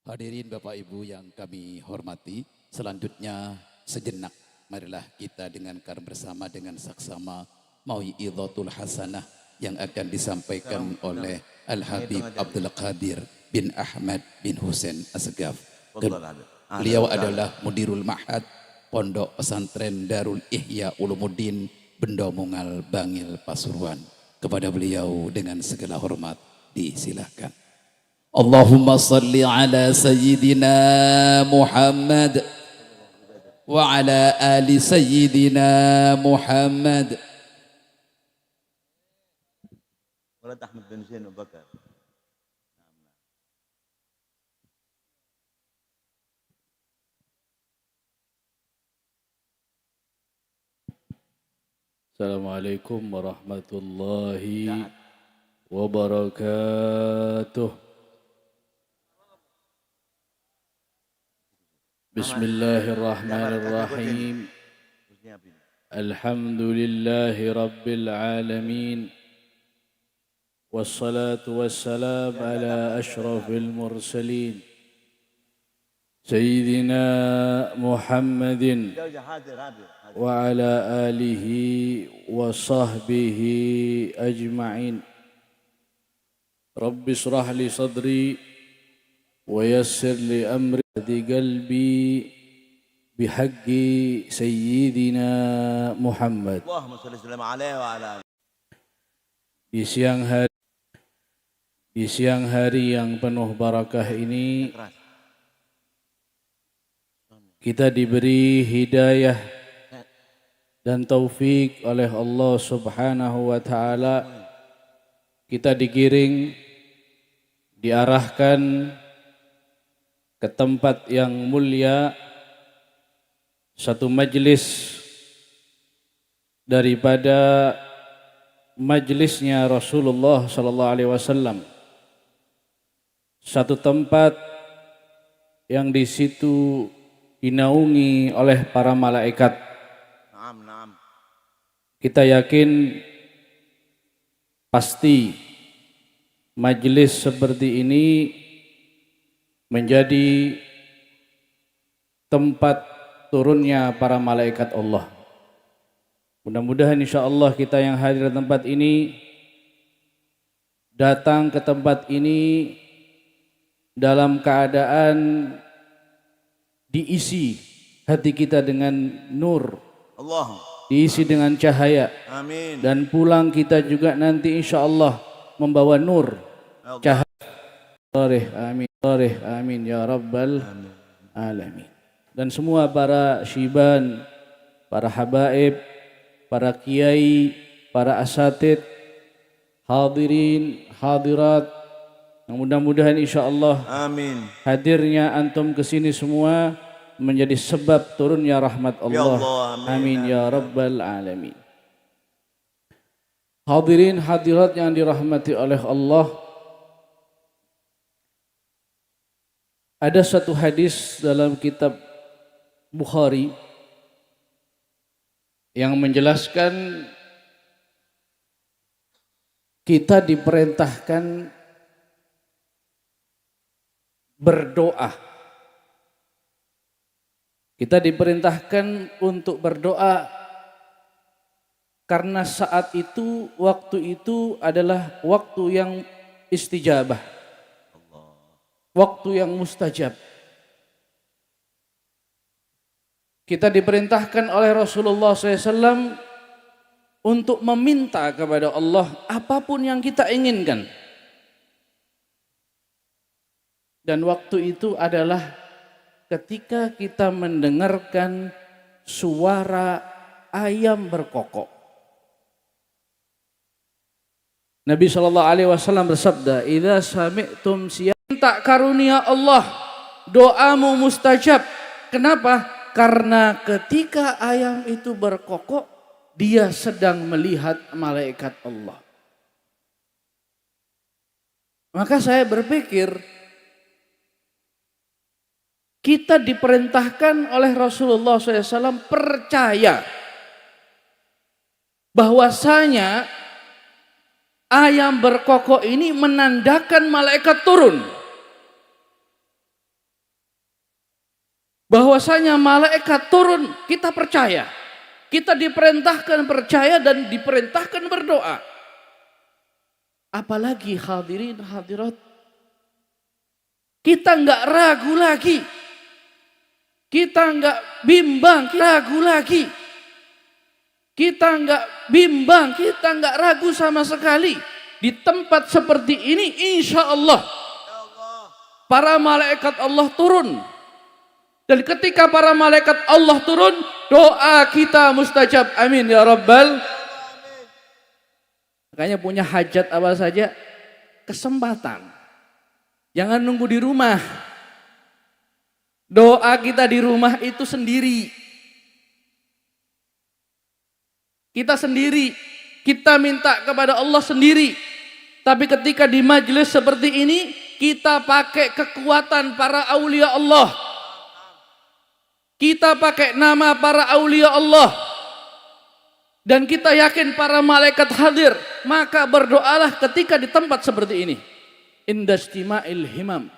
Hadirin Bapak Ibu yang kami hormati, selanjutnya sejenak marilah kita dengarkan bersama dengan saksama Mau'izatul Hasanah yang akan disampaikan oleh Al-Habib Abdul Qadir bin Ahmad bin Husain Asgaf. Beliau adalah Mudirul Ma'had Pondok Pesantren Darul Ihya Ulumuddin Bendomungal Bangil Pasuruan. Kepada beliau dengan segala hormat disilahkan. Allahumma salli ala Sayyidina Muhammad wa ala ali Sayyidina Muhammad. Walad Ahmad bin Zain Abu Bakar. Assalamualaikum warahmatullahi wabarakatuh. Bismillahirrahmanirrahim. Alhamdulillahi rabbil alamin. Wassalatu wassalam ala ashrafil mursalin. Sayyidina Muhammadin wa ala alihi wa sahbihi ajma'in. Rabbi shrah li sadri wa yassir li amri di qalbi bihaqqi sayyidina Muhammad. Allahumma shalli alaihi wa ala Di siang hari yang penuh barakah ini kita diberi hidayah dan taufik oleh Allah Subhanahu wa taala. Kita digiring, diarahkan ke tempat yang mulia, satu majlis daripada majlisnya Rasulullah sallallahu alaihi wasallam. Satu tempat yang di situ dinaungi oleh para malaikat. Kita yakin pasti majlis seperti ini menjadi tempat turunnya para malaikat Allah. Mudah-mudahan insyaAllah kita yang hadir di tempat ini, datang ke tempat ini dalam keadaan diisi hati kita dengan nur, Allah. diisi dengan cahaya. Amin. Dan pulang kita juga nanti insyaAllah membawa nur, cahaya. Amin. Amin ya Rabbal Alamin. Dan semua para syiban, para habaib, para kiai, para asatid, hadirin, hadirat, mudah-mudahan insyaAllah Amin. hadirnya antum ke sini semua menjadi sebab turunnya rahmat Allah. Ya Allah, amin ya Rabbal Alamin. Hadirin, hadirat yang dirahmati oleh Allah, ada satu hadis dalam kitab Bukhari yang menjelaskan kita diperintahkan berdoa. Kita diperintahkan untuk berdoa karena saat itu, waktu itu adalah waktu yang istijabah. Waktu yang mustajab. Kita diperintahkan oleh Rasulullah SAW untuk meminta kepada Allah apapun yang kita inginkan. Dan waktu itu adalah ketika kita mendengarkan suara ayam berkokok. Nabi SAW bersabda, "Idza sami'tum minta karunia Allah, doamu mustajab." Kenapa? Karena ketika ayam itu berkokok, dia sedang melihat malaikat Allah. Maka saya berpikir, kita diperintahkan oleh Rasulullah SAW percaya bahwasanya ayam berkokok ini menandakan malaikat turun. bahwasanya malaikat turun, kita percaya. Kita diperintahkan percaya dan diperintahkan berdoa. Apalagi hadirin hadirat, kita nggak ragu lagi. Kita nggak bimbang, ragu lagi. Kita nggak bimbang, kita nggak ragu sama sekali. Di tempat seperti ini, insya Allah, para malaikat Allah turun. Dan ketika para malaikat Allah turun, doa kita mustajab. Amin ya Rabbal. Makanya punya hajat apa saja, kesempatan. Jangan nunggu di rumah. Doa kita di rumah itu sendiri. Kita sendiri. Kita minta kepada Allah sendiri. Tapi ketika di majelis seperti ini, kita pakai kekuatan para aulia Allah. Kita pakai nama para aulia Allah. Dan kita yakin para malaikat hadir. Maka berdoalah ketika di tempat seperti ini. Indastima'il himam.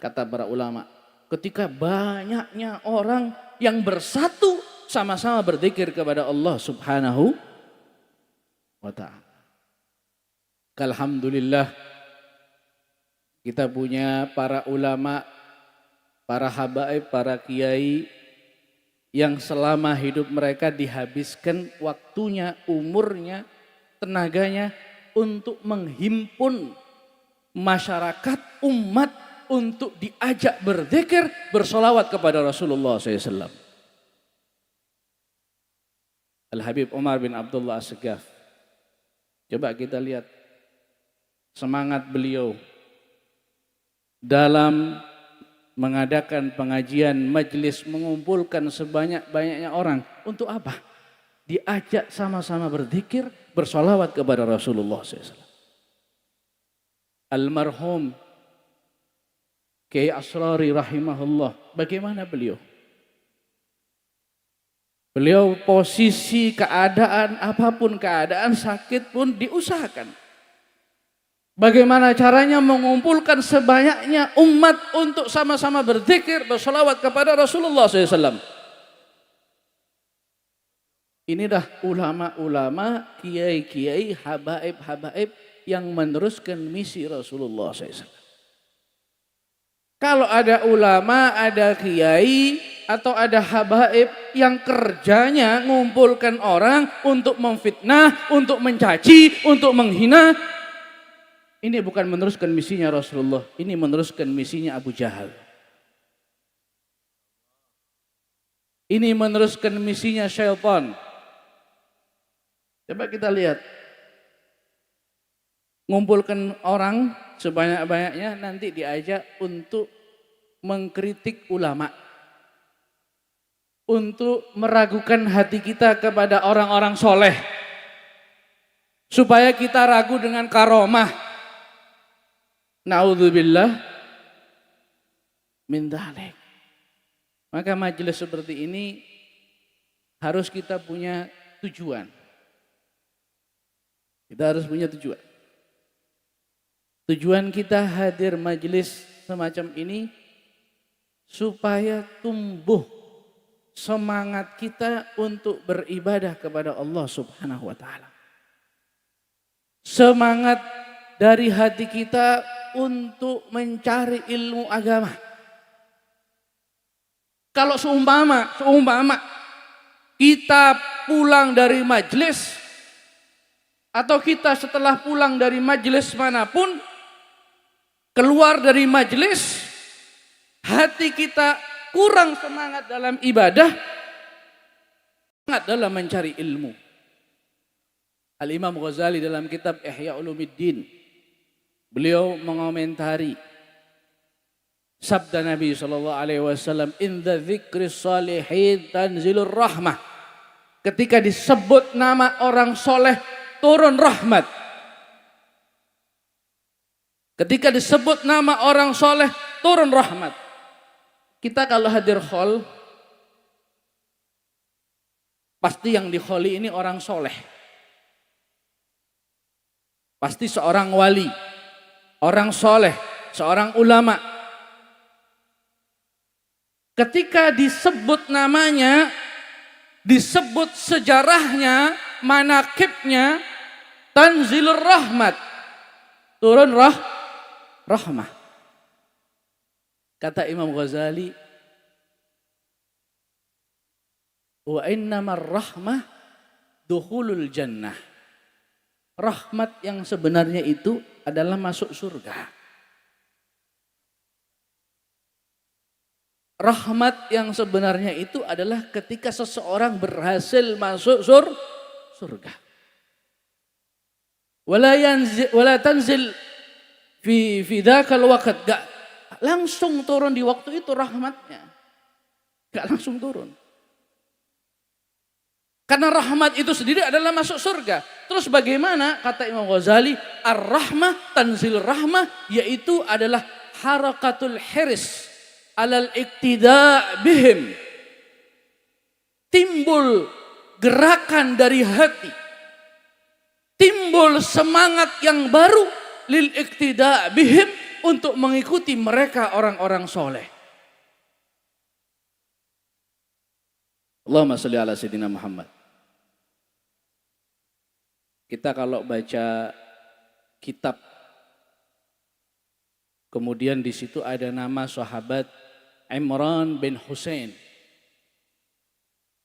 Kata para ulama. Ketika banyaknya orang yang bersatu sama-sama berzikir kepada Allah Subhanahu wa ta'ala. Alhamdulillah kita punya para ulama, para habaib, para kiai yang selama hidup mereka dihabiskan waktunya, umurnya, tenaganya untuk menghimpun masyarakat, umat untuk diajak berzikir, bersolawat kepada Rasulullah SAW. Al-Habib Umar bin Abdullah As-Segaf. Coba kita lihat semangat beliau dalam mengadakan pengajian, majelis, mengumpulkan sebanyak-banyaknya orang. Untuk apa? Diajak sama-sama berzikir, bersolawat kepada Rasulullah SAW. Almarhum Kiai Asrari rahimahullah, bagaimana beliau? Beliau posisi keadaan, apapun keadaan, sakit pun diusahakan. Bagaimana caranya mengumpulkan sebanyaknya umat untuk sama-sama berzikir, bersolawat kepada Rasulullah SAW. Ini dah ulama-ulama, kiai-kiai, habaib-habaib yang meneruskan misi Rasulullah SAW. Kalau ada ulama, ada kiai, atau ada habaib yang kerjanya ngumpulkan orang untuk memfitnah, untuk mencaci, untuk menghina, ini bukan meneruskan misinya Rasulullah, ini meneruskan misinya Abu Jahal. Ini meneruskan misinya syaitan. Coba kita lihat. Ngumpulkan orang sebanyak-banyaknya, nanti diajak untuk mengkritik ulama. Untuk meragukan hati kita kepada orang-orang soleh. Supaya kita ragu dengan karomah. Na'udzubillah min dzalik. Maka majelis seperti ini harus kita punya tujuan. Kita harus punya tujuan. Tujuan kita hadir majelis semacam ini supaya tumbuh semangat kita untuk beribadah kepada Allah Subhanahu wa ta'ala. Semangat dari hati kita untuk mencari ilmu agama. Kalau seumpama kita pulang dari majelis, atau kita setelah pulang dari majelis manapun, keluar dari majelis, hati kita kurang semangat dalam ibadah, semangat dalam mencari ilmu. Al-Imam Ghazali dalam kitab Ihya Ulumuddin, beliau mengomentari sabda Nabi SAW, "Inda dzikris salihin tanzilur rahmah." Ketika disebut nama orang soleh, turun rahmat. Ketika disebut nama orang soleh, turun rahmat. Kita kalau hadir khol, pasti yang di kholi ini orang soleh. Pasti seorang wali, orang soleh, seorang ulama. ketika disebut namanya, disebut sejarahnya, manakibnya, tanzilur rahmat, turun rahmah. Kata Imam Ghazali, wa innamar rahmah dukhulul jannah. Rahmat yang sebenarnya itu adalah masuk surga. Rahmat yang sebenarnya itu adalah ketika seseorang berhasil masuk surga. Wala tanzil fi dzakal waqt, gak langsung turun di waktu itu rahmatnya. Gak langsung turun. Karena rahmat itu sendiri adalah masuk surga. Terus bagaimana kata Imam Ghazali, ar-rahmah, tanzil rahmah, yaitu adalah harakatul hirs alal iktida' bihim. Timbul gerakan dari hati. Timbul semangat yang baru lil iktida' bihim untuk mengikuti mereka orang-orang soleh. Allahumma sholli ala sayyidina Muhammad. Kita kalau baca kitab, kemudian di situ ada nama sahabat Imran bin Husain.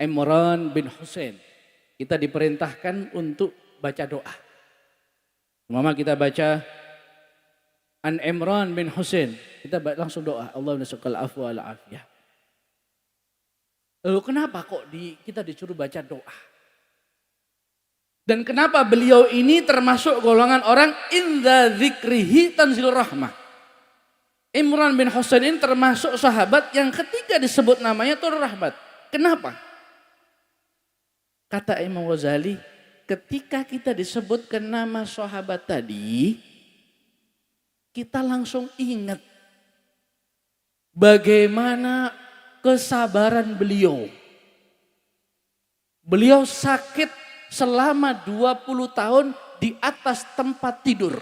Imran bin Husain. Kita diperintahkan untuk baca doa. Mama kita baca An Imran bin Husain. Kita langsung doa. Allahumma nas'alukal afwa wal afiyah. Lalu kenapa kok kita disuruh baca doa? Dan kenapa beliau ini termasuk golongan orang inda dzikrihi tanzilur rahmah. Imran bin Husain ini termasuk sahabat yang ketika disebut namanya turun rahmat. Kenapa? Kata Imam Ghazali, ketika kita disebutkan nama sahabat tadi, kita langsung ingat bagaimana kesabaran beliau. Beliau sakit selama 20 tahun di atas tempat tidur.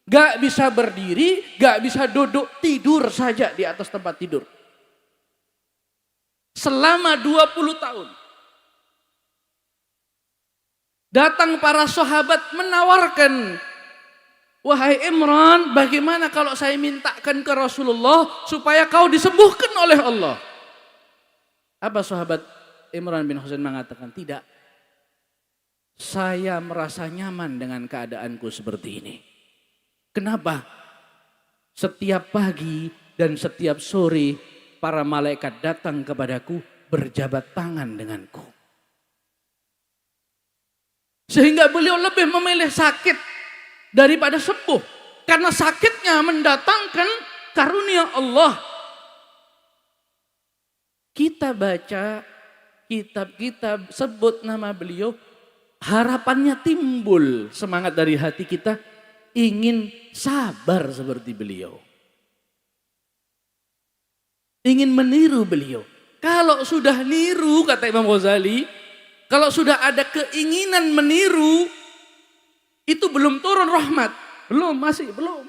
Gak bisa berdiri, gak bisa duduk, tidur saja di atas tempat tidur. Selama 20 tahun. Datang para sahabat menawarkan, wahai Imran, bagaimana kalau saya mintakan ke Rasulullah supaya kau disembuhkan oleh Allah? Apa sahabat Imran bin Husain mengatakan? Tidak. Saya merasa nyaman dengan keadaanku seperti ini. Kenapa? Setiap pagi dan setiap sore para malaikat datang kepadaku berjabat tangan denganku. Sehingga beliau lebih memilih sakit daripada sembuh. Karena sakitnya mendatangkan karunia Allah. Kita baca kitab-kitab sebut nama beliau, harapannya timbul semangat dari hati kita ingin sabar seperti beliau. Ingin meniru beliau. Kalau sudah niru, kata Imam Ghazali, kalau sudah ada keinginan meniru, itu belum turun rahmat. Belum.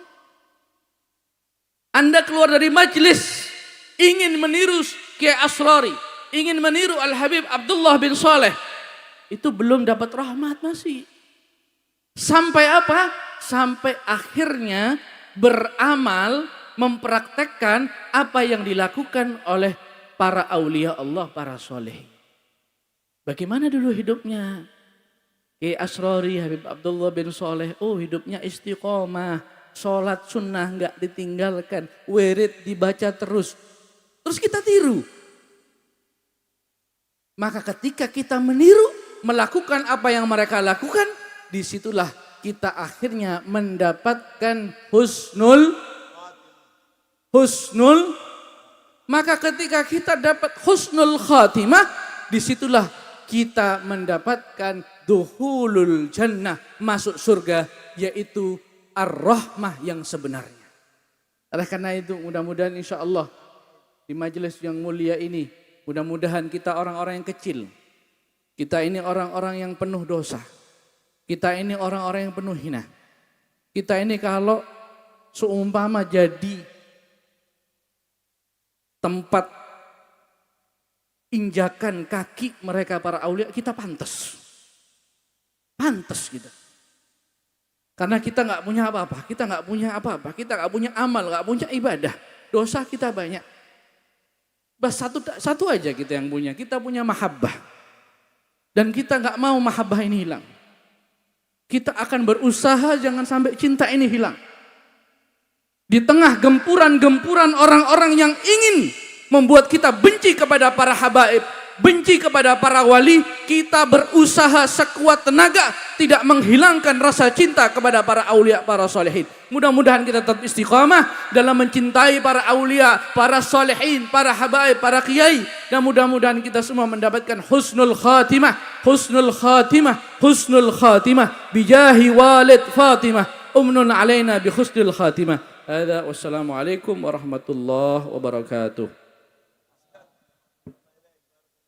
Anda keluar dari majelis, ingin meniru Kiai Asrari, ingin meniru Al-Habib Abdullah bin Saleh, itu belum dapat rahmat masih. Sampai apa? Sampai akhirnya beramal, mempraktekkan apa yang dilakukan oleh para aulia Allah, para soleh. Bagaimana dulu hidupnya? Kiai Asrari, Habib Abdullah bin Saleh, hidupnya istiqomah, sholat sunnah nggak ditinggalkan, wirid dibaca terus. Terus kita tiru. Maka ketika kita meniru, melakukan apa yang mereka lakukan, disitulah kita akhirnya mendapatkan husnul. Maka ketika kita dapat husnul khatimah, disitulah kita mendapatkan dukhulul jannah, masuk surga, yaitu ar-rahmah yang sebenarnya. Oleh karena itu mudah-mudahan insya Allah di majelis yang mulia ini, mudah-mudahan kita orang-orang yang kecil, kita ini orang-orang yang penuh dosa. Kita ini orang-orang yang penuh hina. Kita ini kalau seumpama jadi tempat injakan kaki mereka para aulia, kita pantas. Pantas kita. Karena kita nggak punya apa-apa, kita nggak punya apa-apa, kita nggak punya amal, nggak punya ibadah. Dosa kita banyak. Bas satu aja kita yang punya, kita punya mahabbah. Dan kita nggak mau mahabbah ini hilang. Kita akan berusaha jangan sampai cinta ini hilang. Di tengah gempuran-gempuran orang-orang yang ingin membuat kita benci kepada para habaib, benci kepada para wali, kita berusaha sekuat tenaga tidak menghilangkan rasa cinta kepada para aulia, para solehin. Mudah-mudahan kita tetap istiqamah dalam mencintai para aulia, para solehin, para habaib, para kiai. Dan mudah-mudahan kita semua mendapatkan husnul khatimah, husnul khatimah, husnul khatimah. Bijahi walid Fatimah, umnun alaina bi husnul khatimah. Wassalamualaikum warahmatullahi wabarakatuh.